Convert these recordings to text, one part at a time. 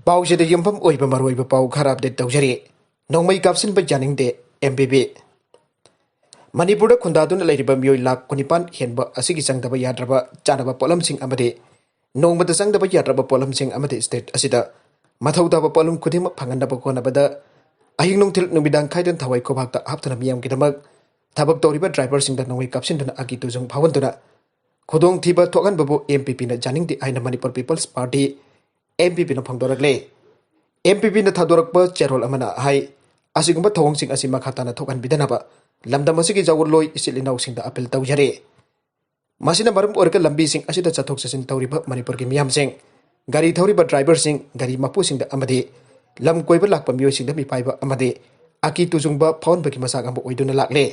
ꯄꯥꯎꯁꯤꯗ ꯌꯨꯝꯐꯝ ꯑꯣꯏꯕ ꯃꯔꯨꯑꯣꯏꯕ ꯄꯥꯎ ꯈꯔ ꯑꯞꯗꯦꯠ ꯇꯧꯖꯔꯤ꯫ ꯅꯣꯡꯃꯩ ꯀꯥꯞꯁꯤꯟꯕ ꯌꯥꯅꯤꯡꯗꯦ MPP ꯃꯅꯤꯄꯨꯔꯗ ꯈꯨꯟꯗꯥꯗꯨꯅ ꯂꯩꯔꯤꯕ ꯃꯤꯑꯣꯏ ꯂꯥꯈ 19 ꯍꯦꯟꯕ ꯑꯁꯤꯒꯤ ꯆꯪꯗꯕ ꯌꯥꯗ꯭ꯔꯕ ꯆꯥꯅꯕ ꯄꯣꯠꯂꯝꯁꯤꯡ ꯑꯃꯗꯤ ꯅꯣꯡꯃꯗ ꯆꯪꯗꯕ ꯌꯥꯗ꯭ꯔꯕ ꯄꯣꯠꯂꯝꯁꯤꯡ ꯑꯃꯗꯤ ꯁ꯭ꯇꯦꯠ ꯑꯁꯤꯗ ꯃꯊꯧ ꯇꯥꯕ ꯄꯣꯠꯂꯝ ꯈꯨꯗꯤꯡꯃꯛ ꯐꯪꯍꯟꯅꯕ ꯍꯣꯠꯅꯕꯗ ꯑꯍꯤꯡ ꯅꯨꯡꯊꯤꯜ ꯅꯨꯃꯤꯗꯥꯡ ꯈꯥꯏꯗꯅ ꯊꯋꯥꯏ ꯈꯨꯕꯥꯛꯇ ꯍꯥꯞꯇꯨꯅ ꯃꯤꯌꯥꯝꯒꯤꯗꯃꯛ ꯊꯕꯛ ꯇꯧꯔꯤꯕ ꯗ꯭ꯔꯥꯏꯚꯔꯁꯤꯡꯗ ꯅꯣꯡꯃꯩ ꯀꯥꯞꯁꯤꯟꯗꯨꯅ ꯑꯀꯤ ꯇꯨꯖꯨꯡ ꯐꯥꯎꯍꯟꯗꯨꯅ ꯈꯨꯗꯣꯡꯊꯤꯕ ꯊꯣꯛꯍꯟꯕꯕꯨ MPPꯅ ꯌꯥꯅꯤꯡꯗꯦ ꯍꯥꯏꯅ ꯃꯅꯤꯄꯨꯔ ꯄꯤꯄꯜꯁ ꯄꯥꯔꯇꯤ MPPꯅ ꯐꯣꯡꯗꯣꯔꯛꯂꯦ꯫ MPPꯅ ꯊꯥꯗꯣꯔꯛꯄ ꯆꯦꯔꯣꯜ ꯑꯃꯅ ꯍꯥꯏ ꯑꯁꯤꯒꯨꯝꯕ ꯊꯧꯑꯣꯡꯁꯤꯡ ꯑꯁꯤ ꯃꯈꯥ ꯇꯥꯅ ꯊꯣꯛꯍꯟꯕꯤꯗꯅꯕ ꯂꯝꯗꯝ ꯑꯁꯤꯒꯤ ꯖꯥꯎꯒꯠꯂꯣꯏ ꯏꯆꯤꯜ ꯏꯅꯥꯎꯁꯤꯡꯗ ꯑꯄꯤꯜ ꯇꯧꯖꯔꯤ꯫ ꯃꯁꯤꯅ ꯃꯔꯝ ꯑꯣꯏꯔꯒ ꯂꯝꯕꯤꯁꯤꯡ ꯑꯁꯤꯗ ꯆꯠꯊꯣꯛ ꯆꯠꯁꯤꯟ ꯇꯧꯔꯤꯕ ꯃꯅꯤꯄꯨꯔꯒꯤ ꯃꯤꯌꯥꯝꯁꯤꯡ, ꯒꯥꯔꯤ ꯊꯧꯔꯤꯕ ꯗ꯭ꯔꯥꯏꯚꯔꯁꯤꯡ, ꯒꯥꯔꯤ ꯃꯄꯨꯁꯤꯡꯗ ꯑꯃꯗꯤ ꯂꯝ ꯀꯣꯏꯕ ꯂꯥꯛꯄ ꯃꯤꯑꯣꯏꯁꯤꯡꯗ ꯃꯤꯄꯥꯏꯕ ꯑꯃꯗꯤ ꯑꯀꯤ ꯇꯨꯖꯨꯡꯕ ꯐꯥꯎꯍꯟꯕꯒꯤ ꯃꯆꯥꯛ ꯑꯃ ꯑꯣꯏꯗꯨꯅ ꯂꯥꯛꯂꯦ꯫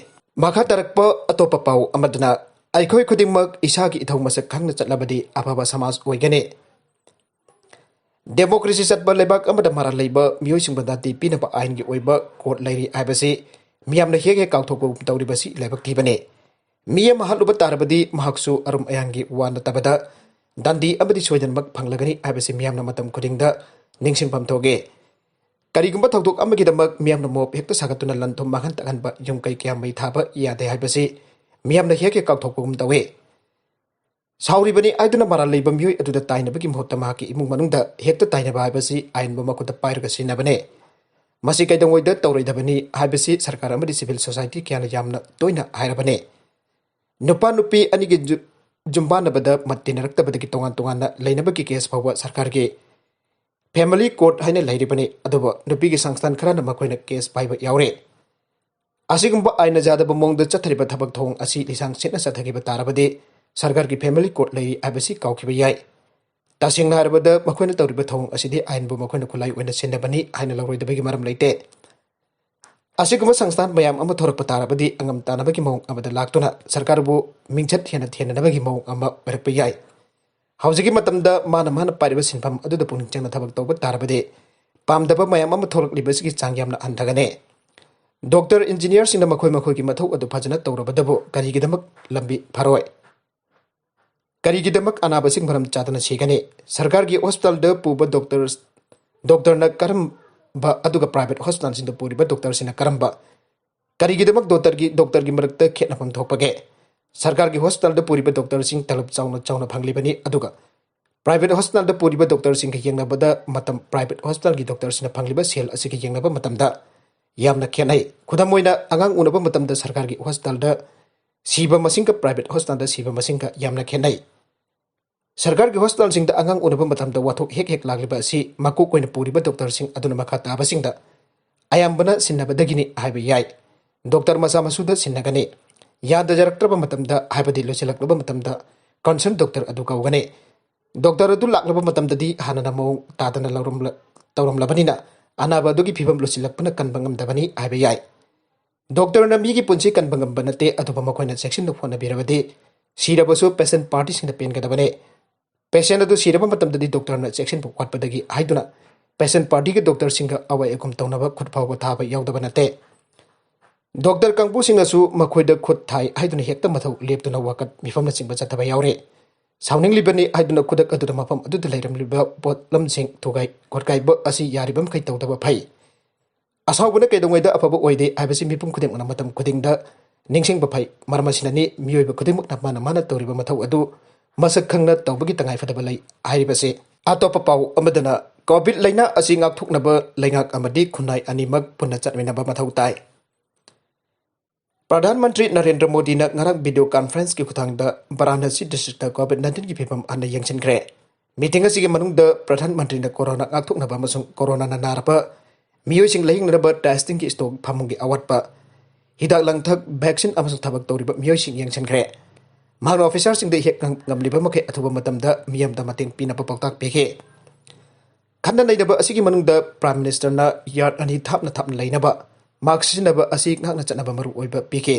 ꯃꯈꯥ ꯇꯥꯔꯛꯄ ꯑꯇꯣꯞꯄ ꯄꯥꯎ ꯑꯃꯗꯨꯅ ꯑꯩꯈꯣꯏ ꯈꯨꯗꯤꯡꯃꯛ ꯏꯁꯥꯒꯤ ꯏꯊꯧ ꯃꯁꯛ ꯈꯪꯅ ꯆꯠꯂꯕꯗꯤ ꯑꯐꯕ ꯁꯃꯥꯖ ꯑꯣꯏꯒꯅꯤ꯫ ꯗꯦꯃꯣꯀ꯭ꯔꯦꯁꯤ ꯆꯠꯄ ꯂꯩꯕꯥꯛ ꯑꯃꯗ ꯃꯔꯥꯜ ꯂꯩꯕ ꯃꯤꯑꯣꯏꯁꯤꯡꯕꯨ ꯗꯥꯟꯇꯤ ꯄꯤꯅꯕ ꯑꯥꯏꯟꯒꯤ ꯑꯣꯏꯕ ꯀꯣꯔꯠ ꯂꯩꯔꯤ ꯍꯥꯏꯕꯁꯤ ꯃꯤꯌꯥꯝꯅ ꯍꯦꯛ ꯍꯦꯛ ꯀꯥꯎꯊꯣꯛꯄꯒꯨꯝ ꯇꯧꯔꯤꯕꯁꯤ ꯂꯥꯏꯕꯛ ꯊꯤꯕꯅꯤ꯫ ꯃꯤ ꯑꯃ ꯍꯥꯠꯂꯨꯕ ꯇꯥꯔꯕꯗꯤ ꯃꯍꯥꯛꯁꯨ ꯑꯔꯨꯝ ꯑꯌꯥꯡꯒꯤ ꯋꯥ ꯅꯠꯇꯕꯗ ꯗꯥꯟꯗꯤ ꯑꯃꯗꯤ ꯁꯣꯏꯗꯅꯃꯛ ꯐꯪꯂꯒꯅꯤ ꯍꯥꯏꯕꯁꯤ ꯃꯤꯌꯥꯝꯅ ꯃꯇꯝ ꯈꯨꯗꯤꯡꯗ ꯅꯤꯡꯁꯤꯡꯐꯝ ꯊꯣꯛꯏ꯫ ꯀꯔꯤꯒꯨꯝꯕ ꯊꯧꯗꯣꯛ ꯑꯃꯒꯤꯗꯃꯛ ꯃꯤꯌꯥꯝꯅ ꯃꯣꯞ ꯍꯦꯛꯇ ꯁꯥꯒꯠꯇꯨꯅ ꯂꯟ ꯊꯨꯝ ꯃꯥꯡꯍꯟ ꯇꯥꯛꯍꯟꯕ, ꯌꯨꯝ ꯀꯩ ꯀꯌꯥ ꯃꯩ ꯊꯥꯕ ꯌꯥꯗꯦ ꯍꯥꯏꯕꯁꯤ ꯃꯤꯌꯥꯝꯅ ꯍꯦꯛ ꯍꯦꯛ ꯀꯥꯎꯊꯣꯛꯄꯒꯨꯝ ꯇꯧꯏ꯫ ꯁꯥꯎꯔꯤꯕꯅꯤ ꯍꯥꯏꯗꯨꯅ ꯃꯔꯥꯜ ꯂꯩꯕ ꯃꯤꯑꯣꯏ ꯑꯗꯨꯗ ꯇꯥꯏꯅꯕꯒꯤ ꯃꯍꯨꯠꯇ ꯃꯍꯥꯛꯀꯤ ꯏꯃꯨꯡ ꯃꯅꯨꯡꯗ ꯍꯦꯛꯇ ꯇꯥꯏꯅꯕ ꯍꯥꯏꯕꯁꯤ ꯑꯥꯏꯟꯕꯨ ꯃꯈꯨꯠꯇ ꯄꯥꯏꯔꯒ ꯁꯤꯟꯅꯕꯅꯤ꯫ ꯃꯁꯤ ꯀꯩꯗꯧꯉꯩꯗ ꯇꯧꯔꯣꯏꯗꯕꯅꯤ ꯍꯥꯏꯕꯁꯤ ꯁꯔꯀꯥꯔ ꯑꯃꯗꯤ ꯁꯤꯚꯤꯜ ꯁꯣꯁꯥꯏꯇꯤ ꯀꯌꯥꯅ ꯌꯥꯝꯅ ꯇꯣꯏꯅ ꯍꯥꯏꯔꯕꯅꯤ꯫ ꯅꯨꯄꯥ ꯅꯨꯄꯤ ꯑꯅꯤꯒꯤ ꯖꯨꯝꯕꯥꯅꯕꯗ ꯃꯠ ꯇꯤꯟꯅꯔꯛꯇꯕꯗꯒꯤ ꯇꯣꯉꯥꯟ ꯇꯣꯉꯥꯟꯅ ꯂꯩꯅꯕꯒꯤ ꯀꯦꯁ ꯐꯥꯎꯕ ꯁꯔꯀꯥꯔꯒꯤ ꯐꯦꯃꯤꯂꯤ ꯀꯣꯔꯠ ꯍꯥꯏꯅ ꯂꯩꯔꯤꯕꯅꯤ꯫ ꯑꯗꯨꯕꯨ ꯅꯨꯄꯤꯒꯤ ꯁꯪꯁꯊꯥꯟ ꯈꯔꯅ ꯃꯈꯣꯏꯅ ꯀꯦꯁ ꯄꯥꯏꯕ ꯌꯥꯎꯔꯤ꯫ ꯑꯁꯤꯒꯨꯝꯕ ꯑꯥꯏꯟꯅ ꯌꯥꯗꯕ ꯃꯑꯣꯡꯗ ꯆꯠꯊꯔꯤꯕ ꯊꯕꯛ ꯊꯧꯑꯣꯡ ꯑꯁꯤ ꯂꯤꯁꯥꯡ ꯁꯤꯠꯅ ꯆꯠꯊꯈꯤꯕ ꯇꯥꯔꯕꯗꯤ ꯁꯔꯀꯥꯔꯒꯤ ꯐꯦꯃꯤꯂꯤ ꯀꯣꯔꯠ ꯂꯩꯔꯤ ꯍꯥꯏꯕꯁꯤ ꯀꯥꯎꯈꯤꯕ ꯌꯥꯏ꯫ ꯇꯁꯦꯡꯅ ꯍꯥꯏꯔꯕꯗ ꯃꯈꯣꯏꯅ ꯇꯧꯔꯤꯕ ꯊꯧꯑꯣꯡ ꯑꯁꯤꯗꯤ ꯑꯥꯏꯟꯕꯨ ꯃꯈꯣꯏꯅ ꯈꯨꯠꯂꯥꯏ ꯑꯣꯏꯅ ꯁꯤꯟꯅꯕꯅꯤ ꯍꯥꯏꯅ ꯂꯧꯔꯣꯏꯗꯕꯒꯤ ꯃꯔꯝ ꯂꯩꯇꯦ꯫ ꯑꯁꯤꯒꯨꯝꯕ ꯁꯪꯁꯊꯥꯟ ꯃꯌꯥꯝ ꯑꯃ ꯊꯣꯔꯛꯄ ꯇꯥꯔꯕꯗꯤ ꯑꯉꯝ ꯇꯥꯟꯅꯕꯒꯤ ꯃꯑꯣꯡ ꯑꯃꯗ ꯂꯥꯛꯇꯨꯅ ꯁꯔꯀꯥꯔꯕꯨ ꯃꯤꯡꯆꯠ ꯍꯦꯟꯅ ꯊꯦꯟꯅꯅꯕꯒꯤ ꯃꯑꯣꯡ ꯑꯃ ꯑꯣꯏꯔꯛꯄ ꯌꯥꯏ꯫ ꯍꯧꯖꯤꯛꯀꯤ ꯃꯇꯝꯗ ꯃꯥꯅ ꯄꯥꯏꯔꯤꯕ ꯁꯤꯟꯐꯝ ꯑꯗꯨꯗ ꯄꯨꯛꯅꯤꯡ ꯆꯪꯅ ꯊꯕꯛ ꯇꯧꯕ ꯇꯥꯔꯕꯗꯤ ꯄꯥꯝꯗꯕ ꯃꯌꯥꯝ ꯑꯃ ꯊꯣꯛꯂꯛꯂꯤꯕꯁꯤꯒꯤ ꯆꯥꯡ ꯌꯥꯝꯅ ꯍꯟꯊꯒꯅꯤ꯫ ꯗꯣꯛꯇꯔ, ꯏꯟꯖꯤꯅꯤꯌꯔꯁꯤꯡꯅ ꯃꯈꯣꯏꯒꯤ ꯃꯊꯧ ꯑꯗꯨ ꯐꯖꯅ ꯇꯧꯔꯕꯗꯕꯨ ꯀꯔꯤꯒꯤꯗꯃꯛ ꯂꯝꯕꯤ ꯐꯔꯣꯏ? ꯀꯔꯤꯒꯤꯗꯃꯛ ꯑꯅꯥꯕꯁꯤꯡ ꯃꯔꯝ ꯆꯥꯗꯅ ꯁꯤꯒꯅꯤ? ꯁꯔꯀꯥꯔꯒꯤ ꯍꯣꯁꯄꯤꯇꯥꯜꯗ ꯄꯨꯕ ꯗꯣꯛꯇꯔꯅ ꯀꯔꯝꯕ ꯑꯗꯨꯒ ꯄ꯭ꯔꯥꯏꯚꯦꯠ ꯍꯣꯁꯄꯤꯇꯥꯜꯁꯤꯡꯗ ꯄꯨꯔꯤꯕ ꯗꯣꯛꯇꯔꯁꯤꯡꯅ ꯀꯔꯝꯕ? ꯀꯔꯤꯒꯤꯗꯃꯛ ꯗꯣꯛꯇꯔꯒꯤ ꯃꯔꯛꯇ ꯈꯦꯠꯅꯐꯝ ꯊꯣꯛꯄꯒꯦ? ꯁꯔꯀꯥꯔꯒꯤ ꯍꯣꯁꯄꯤꯇꯥꯜꯗ ꯄꯨꯔꯤꯕ ꯗꯣꯛꯇꯔꯁꯤꯡ ꯇꯂꯕ ꯆꯥꯎꯅ ꯐꯪꯂꯤꯕꯅꯤ, ꯑꯗꯨꯒ ꯄ꯭ꯔꯥꯏꯚꯦꯠ ꯍꯣꯁꯄꯤꯇꯥꯜꯗ ꯄꯨꯔꯤꯕ ꯗꯣꯛꯇꯔꯁꯤꯡꯒ ꯌꯦꯡꯅꯕꯗ ꯄ꯭ꯔꯥꯏꯚꯦꯠ ꯍꯣꯁꯄꯤꯇꯥꯜꯒꯤ ꯗꯣꯛꯇꯔꯁꯤꯡꯅ ꯐꯪꯂꯤꯕ ꯁꯦꯜ ꯑꯁꯤꯒ ꯌꯦꯡꯅꯕ ꯃꯇꯝꯗ ꯌꯥꯝꯅ ꯈꯦꯠꯅꯩ꯫ ꯈꯨꯗꯝ ꯑꯣꯏꯅ ꯑꯉꯥꯡ ꯎꯅꯕ ꯃꯇꯝꯗ ꯁꯔꯀꯥꯔꯒꯤ ꯍꯣꯁꯄꯤꯇꯥꯜꯗ ꯁꯤꯕ ꯃꯁꯤꯡꯒ ꯄ꯭ꯔꯥꯏꯚꯦꯠ ꯍꯣꯁꯄꯤꯇꯥꯜꯗ ꯁꯤꯕ ꯃꯁꯤꯡꯒ ꯌꯥꯝꯅ ꯈꯦꯠꯅꯩ꯫ ꯁꯔꯀꯥꯔꯒꯤ ꯍꯣꯁꯄꯤꯇꯥꯜꯁꯤꯡꯗ ꯑꯉꯥꯡ ꯎꯅꯕ मतमदा वाथोक हेक हेक लाग्लिबा असि मकोक ओइना पुरिबा डॉक्टरसिंग अदुना मखा ताबासिंगदा अयाम्बना सिन्नबदगिनि हाइबा याय डॉक्टर मसा मसुदा सिन्नगने यादजरक्त्रबा मतमदा हाइबदि लोसिलक्लबा मतमदा कंसर्न डॉक्टर अदु कौगने डॉक्टर अदु लाक्लबा मतमददि हानना मौंग तादना तौरमलबनिना अनाबा अदुगी फिबम लोसिलक्पना कनबंगमदबनि हाइबा याय डॉक्टरना मीगी पुंसी कनबंगमबा नते अदुबा मखोइना सेक्शन फोनबिरबदि सिरबसु पेशेंट पार्टी सिंगना पेनगदबने पेशेंट अदु सिरबा मतमददि डॉक्टरना सेक्शन वाटपदगी हाइदुना पेशेंट पार्टी के डॉक्टर सिंगा अवाय एकुम तौनबा खुदफाव थाबा यावदबा नते डॉक्टर कांगपु सिंगसु मखोइदा खुद थाई हाइदुना हेक्ता मथौ लेपतुना वाकत मिफमना सिंगबा चतबा यावरे सावनिंगलिबनि हाइदुना खुदक अदुदा मफम अदुदा लैरमलिबा पोतलमसिंग थुगाई कोटकाइबा असि यारिबम खै तौदबा फै असावबना कैदोंगैदा अफबा ओइदे हाइबसि मिपुम खुदिंगना मतम खुदिंगदा निंगसिंगबा फै मरमसिननि मियोइबा खुदिंगमक माना तौरिबा मथौ अदु मसक खंगना तौबगी तंगाई फदबा लै हाइरिबसे अतोप पाउ अमदना कोविड लाइना असि ngakthoknaba laingak amadi khunai animak punna chatminaba mathau tai प्रधानमंत्री नरेंद्र मोदी ने ngarang वीडियो कॉन्फ्रेंस की खुथांगदा वाराणसी डिस्ट्रिक्ट कोविड 19 की फिबम अन यंगसिनग्रे मीटिंग असिगे मनुंगदा प्रधानमंत्री ने कोरोना ngakthoknaba अमसुंग कोरोना ना नारपा मियोइसिंग लहिंगनबा टेस्टिंग की स्टॉक फामुंगी अवटपा हिदाक लंगथक वैक्सीन अमसुंग थबक तौरिबा मियोइसिंग यंगसिनग्रे मान ऑफिसर सिंह दे हेक ngमलिबा मखे अथुबा मतमदा मियमदा मतेंग पिनबा पौताक पेखे खन्ना नैदबा असिगी मनुंगदा प्राइम मिनिस्टर ना यार्ड अनि थापना लैनबा मार्क्स सिनबा असि ngakna चनबा मरु ओइबा पिके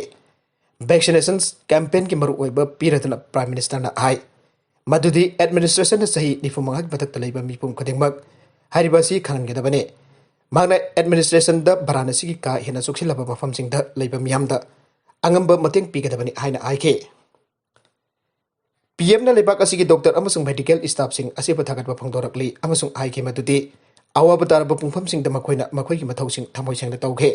वैक्सीनेशन कैंपेन की मरु ओइबा पिरदना प्राइम मिनिस्टर ना हाई मदुदी एडमिनिस्ट्रेशन सही निफुमंगा बथक लैबा मिपुम खदेंगमक हारिबासी खनगदबने मागना एडमिनिस्ट्रेशन दा वाराणसी की का हेना सुखसिलबा मफमसिंग दा लैबा मियामदा अंगंबा मतेंग पिगदबने हाइना आइके पीएम ना लेबाक असिगी डॉक्टर अमसुंग मेडिकल स्टाफ सिंग असिबा थागतबा फंगदोरकली अमसुंग आइके मदुदी awaba taraba pungfamsingda makhoi mathausing thamoisengda tauge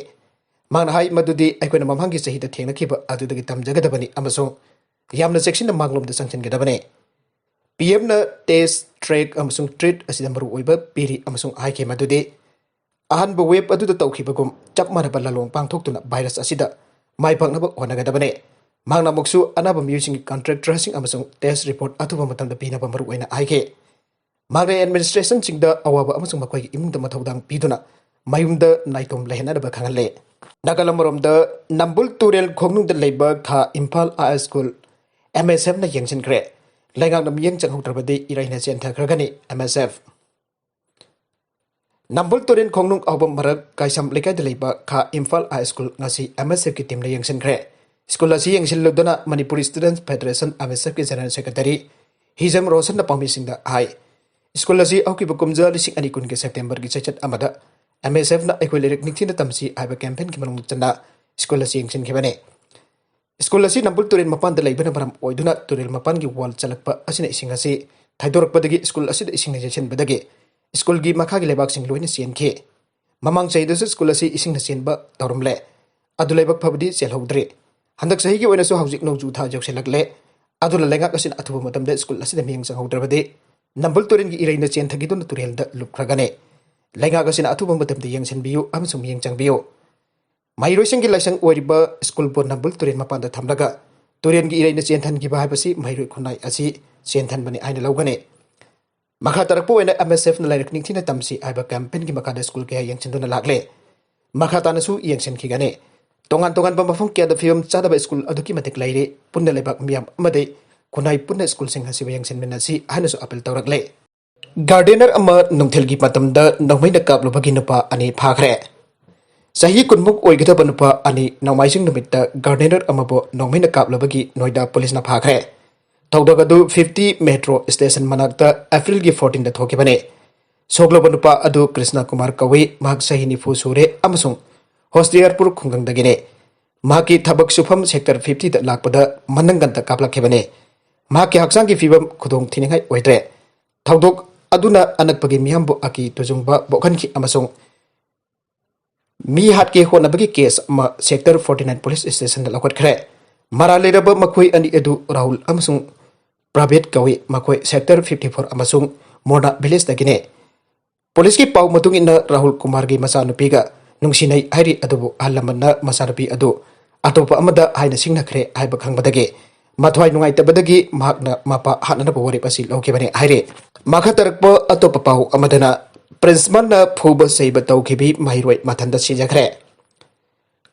mangna hai madudi aikoina mamhangi sahida thengna khiba adudagi tamjagadabani amasung yamna section manglomda sangchengadabane PM na test track amasung treat asida maru oiba piri amasung haike madudi ahanba web aduda tawkhibagum chap manaba lalong pangthoktuna virus asida mai pangnaba honagadabane mangna muksu anaba musing contract tracing amasung test report atuba matamda pinaba maru oina haike mangna administration singda awaba amasung makhoi imungda mathaudang piduna mayumda naitom lehenadaba khangalle Nagalamoromda Nambul Turel Kongnungda Labor Kha Impal A School MSF na yengsin kre Lengang nam yeng chang hutrabadi iraina chen thakragani MSF Nambul Turel Kongnung album marak kaisam lekai de labor Kha Impal A School ngasi MSF ki team na yengsin kre School asi yengsin lodona Manipuri Students Federation MSF ki General Secretary Hizam Rosan na pamising da hai School asi auki bakumja lising ani kun ke September ki chachat amada MSF na equilerik niktina tamsi aiba campaign ki manung chanda school asi yengsin khibane school asi Nambul Turel mapan da laibana maram oiduna Turel mapan gi wall chalakpa asina ising asi thaidorakpadagi school asi da ising najen badagi school gi makha gi lebak sing loina sian khe mamang chaidu school asi ising na sian ba torumle adu lebak phabdi chelhodre handak sahi gi oina so haujik no ju tha jokselakle adu la lenga kasin athuba matam da school asi da miyang sang hodrabade Nambul Turel gi iraina chen thagiduna Turel da lupkragane Lenga kasina atubang matamdi yang senbiyo amsung yang changbiyo. Mairo sing gilasang oriba school por Nambul Turel mapanda thamlaga Turel gi iraina chenthan gi bahai pasi mairo khunai asi chenthan bani aina lawgane. Makha tarakpo ena MSF na lairak ningthina tamsi aiba campaign gi makada school ke yang chenduna lagle. Makha tanasu yang sen khigane. Tongan bambafong kya da film chadaba school aduki matik laire punna lebak miyam amade khunai punna school sing hasiba yang sen menasi hanasu apel tawrakle. Gardener ama nungthelgi matamda nongmaina kaplubagi nupa ani phakre sahi kunmuk oigitaba nupa ani nongmaising numitta gardener amabo nongmaina kaplubagi Noida police na phakre thawdagadu 50 metro station manakta April gi 14 da thokibane sogloba nupa adu Krishna Kumar Kawi mahak sahi nifu sure amasung Hosdiarpur khungangdagine mahaki thabak sufam sector 50 da lakpada manangganta kaplakhibane mahaki haksang gi fibam khudong thiningai oidre thawdok aduna anak bagi miyambo aki tujungba bokhan ki amasung mi hat ke hona bagi case ma sector 49 police station da lakwat khre maralera makoi ani edu Rahul amasung private kawi makoi sector 54 amasung Morna village da gine police ki pau matung ina Rahul Kumar gi masanupi ga nungsinai hairi adubu alamanna masanupi adu atopa amada haina singna khre haiba khangbadage mathwai nungai tabadagi mahakna mapa hanana bawari pasi lokebane haire makha tarakpo atopa pau amadana principal na phuba seiba tawkhibi mahiroi mathanda sijakre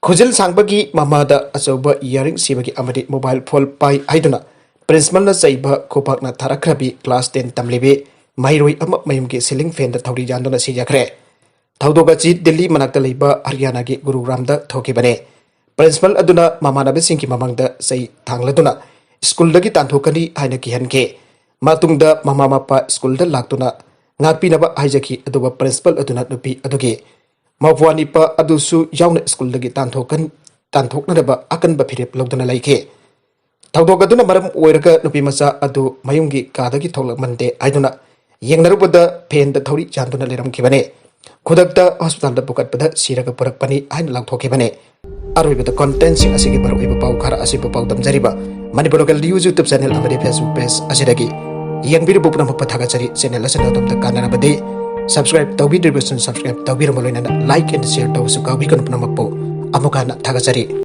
khujil sangbagi mamada achoba earring sibagi amadi mobile phone pai haiduna principal na seiba khopakna tharakrabi class 10 tamlibi mahiroi ama mayumgi ceiling fan da thawri janduna sijakre thawdoga chi Delhi manakta leiba Haryana gi Gurugram da thokibane principal aduna mamanabe singki mamangda sei thangladuna school dagi tanthokani haina kihanke matungda mama mapa school da laktuna ngakpinaba haijaki aduba principal aduna nupi adugi mawani pa adusu yauna school dagi tanthoknadaba akanba phirep logduna laike thawdogaduna maram oiraga nupi macha adu mayumgi kadagi tholakmande aiduna yengnarubada pen da thori janduna leramkibane khudakta hospital da pukatpada siraga purakpani haina langthokibane aroibada content sing asigi baroiba pau khara asiba pau damjariba Manipur local news YouTube channel amadi Facebook page asidagi yangbiru bupna mapathaga chari channel asana domta kanana bade subscribe tawbi subscribe tawbi ramoloina like and share tawsu kawbi kan puna mappo amukana thaga chari